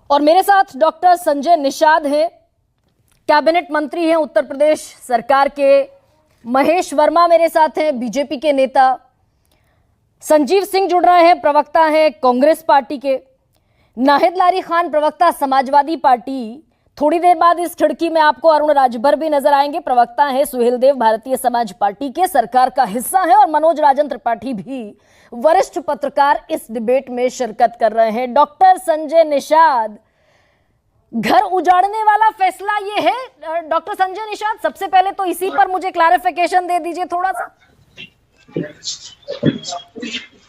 और मेरे साथ डॉक्टर संजय निषाद हैं, कैबिनेट मंत्री हैं उत्तर प्रदेश सरकार के। महेश वर्मा मेरे साथ हैं, बीजेपी के नेता। संजीव सिंह जुड़ रहे हैं, प्रवक्ता हैं कांग्रेस पार्टी के। नाहिद लारी खान, प्रवक्ता समाजवादी पार्टी। थोड़ी देर बाद इस खिड़की में आपको अरुण राजभर भी नजर आएंगे, प्रवक्ता हैं सुहेल देव, भारतीय समाज पार्टी के, सरकार का हिस्सा है। और मनोज राजन त्रिपाठी भी वरिष्ठ पत्रकार इस डिबेट में शिरकत कर रहे हैं। डॉक्टर संजय निषाद, घर उजाड़ने वाला फैसला ये है। डॉक्टर संजय निषाद, सबसे पहले तो इसी पर मुझे क्लैरिफिकेशन दे दीजिए थोड़ा सा।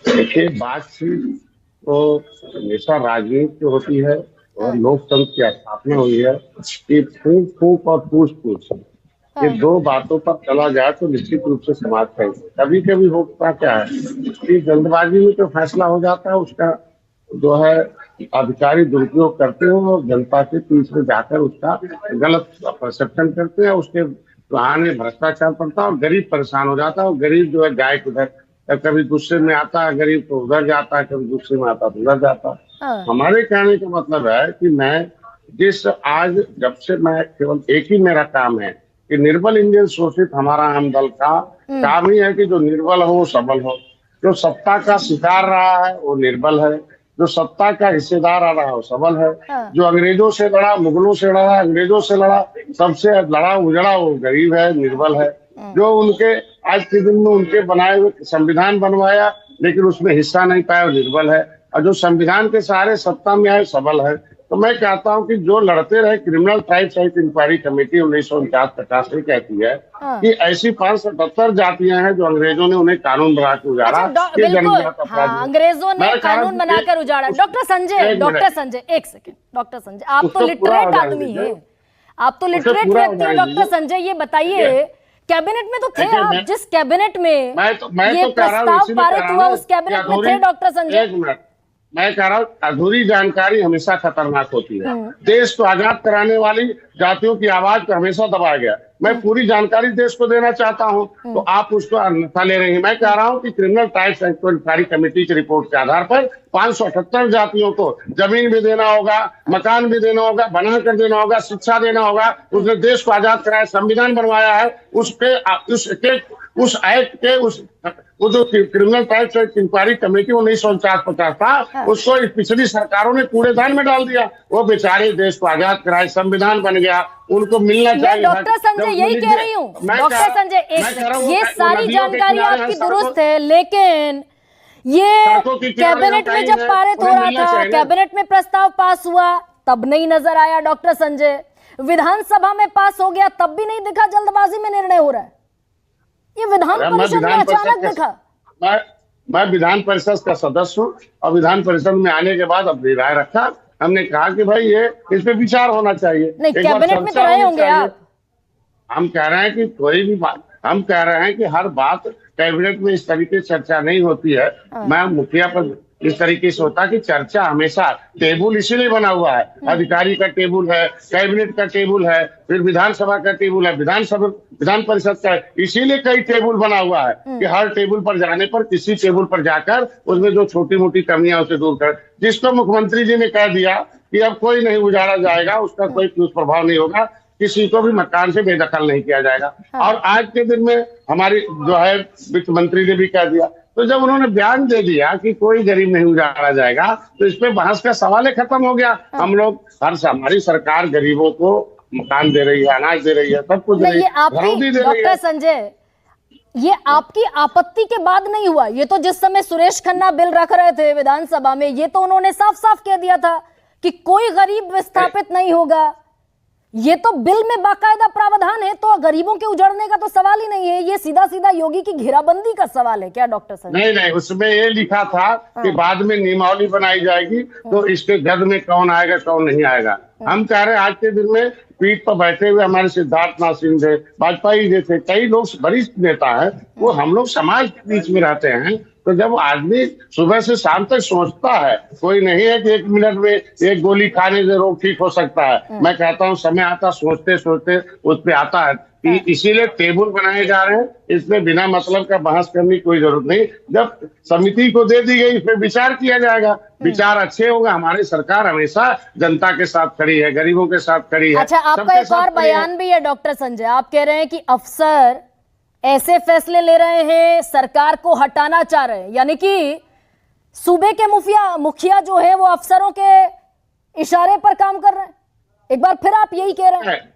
देखिए, बातचीत तो हमेशा राजनीति होती है और लोकतंत्र की स्थापना हुई है कि फूंक फूंक और पूछ पूछ ये दो बातों पर चला जाए तो निश्चित रूप से समाज का कभी कभी होता क्या है कि जल्दबाजी में तो फैसला हो जाता है, उसका जो है अधिकारी दुरुपयोग करते हैं और जनता के बीच में जाकर उसका गलत परसेप्शन करते हैं। उसके बहाने भ्रष्टाचार पड़ता है और गरीब परेशान हो जाता है। और गरीब जो है गाय उधर, कभी गुस्से में आता है गरीब तो उधर जाता है, कभी गुस्से में आता है तो उधर जाता है। हमारे कहने का मतलब है कि मैं आज जब से मैं केवल एक ही मेरा काम है कि निर्बल इंडियन शोषित हमारा आम दल का काम ही है कि जो निर्बल हो वो सबल हो, जो सत्ता का शिकार रहा है वो निर्बल है, जो सत्ता का हिस्सेदार आ रहा है वो सबल है, जो अंग्रेजों से लड़ा, मुगलों से लड़ा, अंग्रेजों से लड़ा, सबसे लड़ा उजड़ा वो गरीब है, निर्बल है। जो उनके आज के दिन में उनके बनाए हुए संविधान बनवाया लेकिन उसमें हिस्सा नहीं पाया वो निर्बल है, और जो संविधान के सहारे सत्ता में आए सबल है। तो मैं कहता हूं कि जो लड़ते रहे, criminal tribes and inquiry committee 1949 में कहती है कि ऐसी 578 जातियां हैं जो अंग्रेजों ने उन्हें कानून बना के उजाड़ा। अंग्रेजों ने कानून बनाकर उजाड़ा। डॉक्टर संजय एक सेकेंड, डॉक्टर संजय आप तो लिटरेट आदमी हैं, आप तो लिटरेट व्यक्ति हैं। डॉक्टर संजय ये बताइए, कैबिनेट में तो थे आप, जिस कैबिनेट में ये प्रस्ताव पारित हुआ उस कैबिनेट में थे डॉक्टर संजय। मैं कह रहा हूँ अधूरी जानकारी हमेशा खतरनाक होती है। देश को आजाद कराने वाली जातियों की आवाज को हमेशा दबाया गया। मैं पूरी जानकारी देश को देना चाहता हूं तो आप उसको अन्यथा ले रहे हैं। मैं कह रहा हूं कि criminal tribes and inquiry committee की रिपोर्ट के आधार पर 578 जातियों को जमीन भी देना होगा, मकान भी देना होगा, बनाकर देना होगा, शिक्षा देना होगा। उसने देश को आजाद कराया, संविधान बनवाया है, उस एक्ट के वो जो criminal tribes and inquiry committee 1949 था उसको पिछली सरकारों ने कूड़ेदान में डाल दिया। वो बेचारे देश को आजाद कराए, संविधान बन गया, उनको मिलना चाहिए। डॉक्टर संजय यही कह रही हूँ। डॉक्टर संजय, ये सारी जानकारी आपकी दुरुस्त है, लेकिन ये कैबिनेट में जब पारित हो रहा था, कैबिनेट में प्रस्ताव पास हुआ तब नहीं नजर आया डॉक्टर संजय। विधानसभा में पास हो गया तब भी नहीं दिखा, जल्दबाजी में निर्णय हो रहा है। ये विधान परिषद में अचानक दिखा। मैं विधान परिषद का सदस्य हूँ और विधान परिषद में आने के बाद अपनी राय रखा। हमने कहा कि भाई ये इस पे विचार होना चाहिए। नहीं, कैबिनेट में तो रहे होंगे आप। हम कह रहे हैं कि कोई भी बात, हम कह रहे हैं कि हर बात कैबिनेट में इस तरीके से चर्चा नहीं होती है। मैं मुखिया पर इस तरीके से होता है कि चर्चा हमेशा टेबल इसीलिए बना हुआ है। अधिकारी का टेबल है, कैबिनेट का टेबल है, फिर विधानसभा का टेबल है, विधान परिषद का है। इसीलिए कई टेबल बना हुआ है कि हर टेबल पर जाने पर किसी टेबल पर जाकर उसमें जो छोटी मोटी कमियां उसे दूर कर। जिसको मुख्यमंत्री जी ने कह दिया कि अब कोई नहीं उजाड़ा जाएगा, उसका कोई दुष्प्रभाव नहीं होगा, किसी को भी मकान से बेदखल नहीं किया जाएगा। और आज के दिन में हमारी जो है वित्त मंत्री ने भी कह दिया। तो जब उन्होंने बयान दे दिया कि कोई गरीब नहीं उजाड़ा जाएगा तो इस पे बहस का सवाल ही खत्म हो गया। हम लोग हमारी सरकार गरीबों को मकान दे रही है, अनाज दे रही है, सब कुछ दे रही है। डॉक्टर संजय, ये आपकी आपत्ति के बाद नहीं हुआ। ये तो जिस समय सुरेश खन्ना बिल रख रहे थे विधानसभा में, ये तो उन्होंने साफ साफ कह दिया था कि कोई गरीब विस्थापित नहीं होगा। ये तो बिल में बाकायदा प्रावधान है, तो गरीबों के उजड़ने का तो सवाल ही नहीं है। ये सीधा सीधा योगी की घेराबंदी का सवाल है क्या डॉक्टर संजय? नहीं, उसमें ये लिखा था कि बाद में नियमावली बनाई जाएगी तो इसके जद में कौन आएगा कौन नहीं आएगा। हम कह रहे हैं आज के दिन में पीठ पर बैठे हुए हमारे सिद्धार्थनाथ सिंह थे, वाजपेयी जी थे, कई लोग वरिष्ठ नेता है, वो हम लोग समाज के बीच में रहते हैं। तो जब आदमी सुबह से शाम तक सोचता है, कोई नहीं है कि 1 मिनट में एक गोली खाने से रोग ठीक हो सकता है। मैं कहता हूँ समय आता सोचते सोचते उस पे आता है। इसीलिए टेबल बनाए जा रहे हैं। इसमें बिना मतलब का बहस करने की कोई जरूरत नहीं। जब समिति को दे दी गई, इस पे विचार किया जाएगा। विचार अच्छे होगा। हमारी सरकार हमेशा जनता के साथ खड़ी है, गरीबों के साथ खड़ी है। अच्छा, आपका एक और बयान भी है डॉक्टर संजय, आप कह रहे हैं कि अफसर ऐसे फैसले ले रहे हैं, सरकार को हटाना चाह रहे हैं, यानी कि सूबे के मुखिया जो है वो अफसरों के इशारे पर काम कर रहे हैं। एक बार फिर आप यही कह रहे हैं?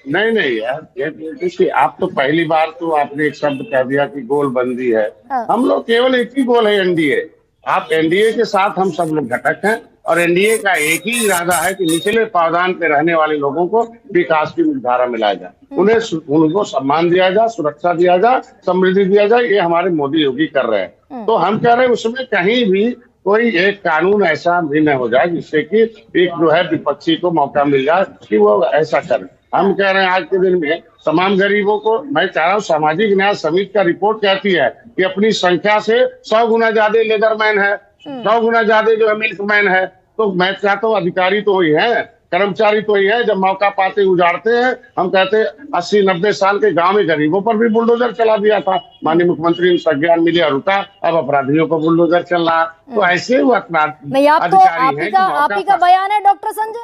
नहीं यार, देखिए, आप तो पहली बार तो आपने एक शब्द कह दिया कि गोलबंदी है। हाँ। हम लोग केवल एक ही गोल है, एनडीए। आप एनडीए के साथ हम सब लोग घटक हैं, और एनडीए का एक ही इरादा है कि निचले पावदान पे रहने वाले लोगों को विकास की मुख्यधारा मिलाया जाए, उनको सम्मान दिया जाए, सुरक्षा दिया जाए, समृद्धि दिया जाए। ये हमारे मोदी योगी कर रहे हैं। तो हम कह रहे हैं उसमें कहीं भी कोई एक कानून ऐसा भी न हो जाए जिससे कि एक जो है विपक्षी को मौका मिल जाए कि वो ऐसा करे। हम कह रहे हैं आज के दिन में तमाम गरीबों को, मैं कह रहा हूँ सामाजिक न्याय समिति का रिपोर्ट कहती है कि अपनी संख्या से 100 गुना ज्यादा लेदरमैन है, 100 गुना ज्यादा जो है मिल्कमैन है। तो मैं चाहता हूँ अधिकारी तो वही है, कर्मचारी तो ही है। जब मौका पाते उजाड़ते हैं। हम कहते हैं 80-90 साल के गांव में गरीबों पर भी बुलडोजर चला दिया था, माननीय मुख्यमंत्री ने संज्ञान में लिया, रुका। अब अपराधियों को बुलडोजर चल रहा है। तो ऐसे वो नहीं, आप तो आप ही का बयान है डॉक्टर संजय,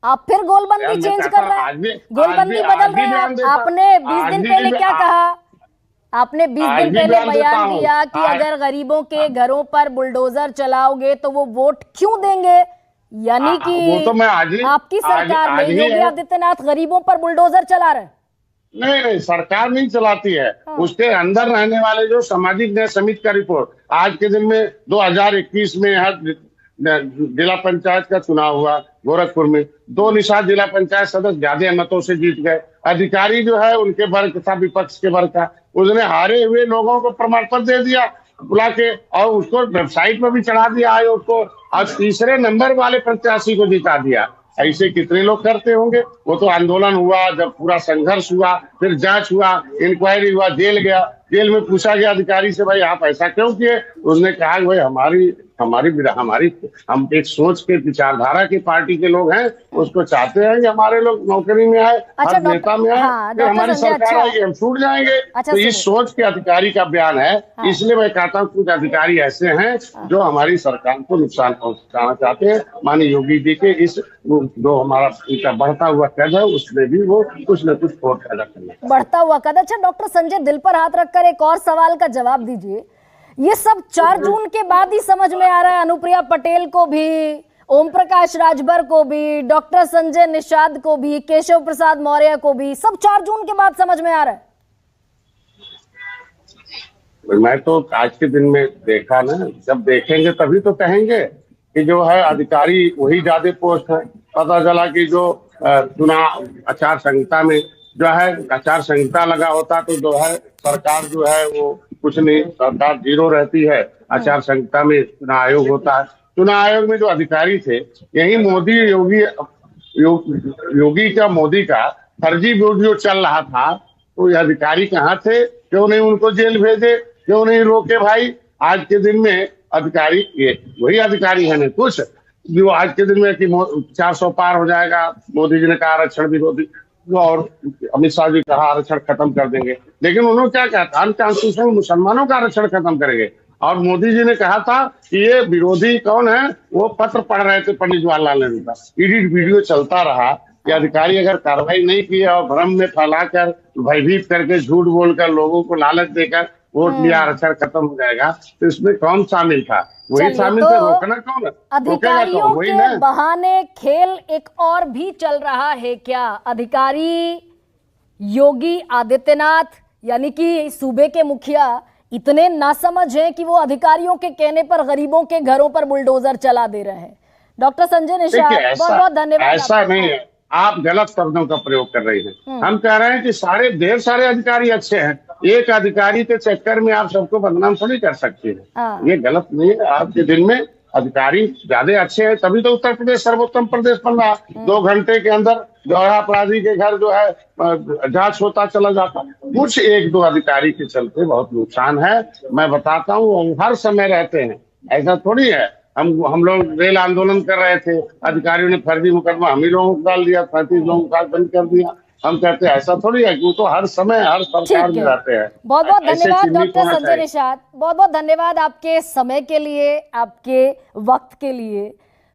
आप फिर गोलबंदी चेंज कर रहे हैं, गोलबंदी बदल रहे हैं। आपने 20 दिन पहले क्या कहा? आपने 20 दिन पहले बयान दिया कि अगर गरीबों के घरों पर बुलडोजर चलाओगे तो वो वोट क्यों देंगे, यानी कि वो तो मैं आपकी सरकार में योगी आदित्यनाथ गरीबों पर बुलडोजर चला रहे। नहीं, सरकार नहीं चलाती है। उसके अंदर रहने वाले जो सामाजिक न्याय समिति का रिपोर्ट, आज के दिन में 2021 में जिला पंचायत का चुनाव हुआ गोरखपुर में, 2 निषाद जिला पंचायत सदस्य ज्यादा मतों से जीत गए। अधिकारी जो है उनके वर्ग था, विपक्ष के वर्ग का, उसने हारे हुए लोगों को प्रमाण पत्र दे दिया बुला के, और उसको वेबसाइट पर भी चढ़ा दिया आयोग को, और तीसरे नंबर वाले प्रत्याशी को जिता दिया। ऐसे कितने लोग करते होंगे। वो तो आंदोलन हुआ, जब पूरा संघर्ष हुआ, फिर जांच हुआ, इंक्वायरी हुआ, जेल गया, जेल में पूछा गया अधिकारी से, भाई आप ऐसा क्यों किए? उसने कहा भाई हमारी हम एक सोच के विचारधारा की पार्टी के लोग हैं, उसको चाहते हैं कि हमारे लोग नौकरी में आए, हर नेता में आए, फिर हमारी सरकार आएगी हम छूट जाएंगे। तो इस सोच के अधिकारी का बयान है। इसलिए मैं कहता हूँ कुछ अधिकारी ऐसे हैं जो हमारी सरकार को नुकसान पहुंचाना चाहते हैं। माननीय योगी जी के इस जो हमारा इनका बढ़ता हुआ कद है उसमें भी वो कुछ न कुछ खोट पैदा करना, बढ़ता हुआ कद। अच्छा डॉक्टर संजय, दिल पर हाथ रखकर एक और सवाल का जवाब दीजिए। ये सब 4 जून के बाद ही समझ में आ रहा है अनुप्रिया पटेल को भी, ओम प्रकाश राजभर को भी, डॉक्टर संजय निषाद को भी, केशव प्रसाद मौर्य को भी, सब 4 जून के बाद समझ में आ रहा है। मैं तो आज के दिन में देखा ना, जब देखेंगे तभी तो कहेंगे कि जो है अधिकारी वही ज्यादा पोस्ट है। पता चला कि जो चुनाव आचार संहिता में जो है आचार संहिता लगा होता तो जो है सरकार जो है वो कुछ नहीं, सरकार 0 रहती है। आचार संहिता में चुनाव आयोग होता है। चुनाव आयोग में जो अधिकारी थे, यही मोदी का फर्जी वीडियो चल रहा था, तो ये अधिकारी कहाँ थे? क्यों नहीं उनको जेल भेजे, क्यों नहीं रोके भाई? आज के दिन में अधिकारी वही अधिकारी है ना कुछ जो आज के दिन में कि 400 पार हो जाएगा, मोदी जी ने कहा आरक्षण विरोधी, और अमित शाह जी कहा आरक्षण खत्म कर देंगे, लेकिन उन्होंने क्या कहा था? अनकॉन्स्टिट्यूशनल मुसलमानों का आरक्षण खत्म करेंगे। और मोदी जी ने कहा था कि ये विरोधी कौन है, वो पत्र पढ़ रहे थे पंडित जवाहरलाल नेहरू का। एडिट वीडियो चलता रहा कि अधिकारी अगर कार्रवाई नहीं की और भ्रम में फैलाकर, भयभीत करके, झूठ बोलकर, लोगों को लालच देकर वोट लिया, आरक्षण खत्म हो जाएगा, तो इसमें कौन शामिल था? वही शामिल थे। रोकना कौन है? अधिकारियों के बहाने खेल एक और भी चल रहा है क्या? अधिकारी योगी आदित्यनाथ यानी कि सूबे के मुखिया इतने नासमझ हैं कि वो अधिकारियों के कहने पर गरीबों के घरों पर बुलडोजर चला दे रहे हैं। डॉक्टर संजय निषाद, बहुत बहुत धन्यवाद। ऐसा नहीं है, आप गलत शब्दों का प्रयोग कर रही हैं। हम कह रहे हैं कि ढेर सारे अधिकारी अच्छे हैं, एक अधिकारी के चक्कर में आप सबको बदनाम थोड़ी कर सकते हैं। ये गलत नहीं है। आज के दिन में अधिकारी ज्यादा अच्छे हैं, तभी तो उत्तर प्रदेश सर्वोत्तम प्रदेश बन रहा। 2 घंटे के अंदर दोहरा अपराधी के घर जो है जांच होता चला जाता। कुछ 1-2 अधिकारी के चलते बहुत नुकसान है। मैं बताता हूँ, हर समय रहते हैं, ऐसा थोड़ी है। हम लोग रेल आंदोलन कर रहे थे, अधिकारियों ने फर्जी मुकदमा हम ही लोगों को डाल दिया, 35 लोगों का बंद कर दिया। हम कहते हैं ऐसा थोड़ी है कि वो तो हर समय हर सरकार ठीक में है। रहते हैं। बहुत बहुत ऐसे धन्यवाद चिन्हित डॉक्टर होना संजय चाहिए। निषाद, बहुत बहुत धन्यवाद आपके समय के लिए, आपके वक्त के लिए।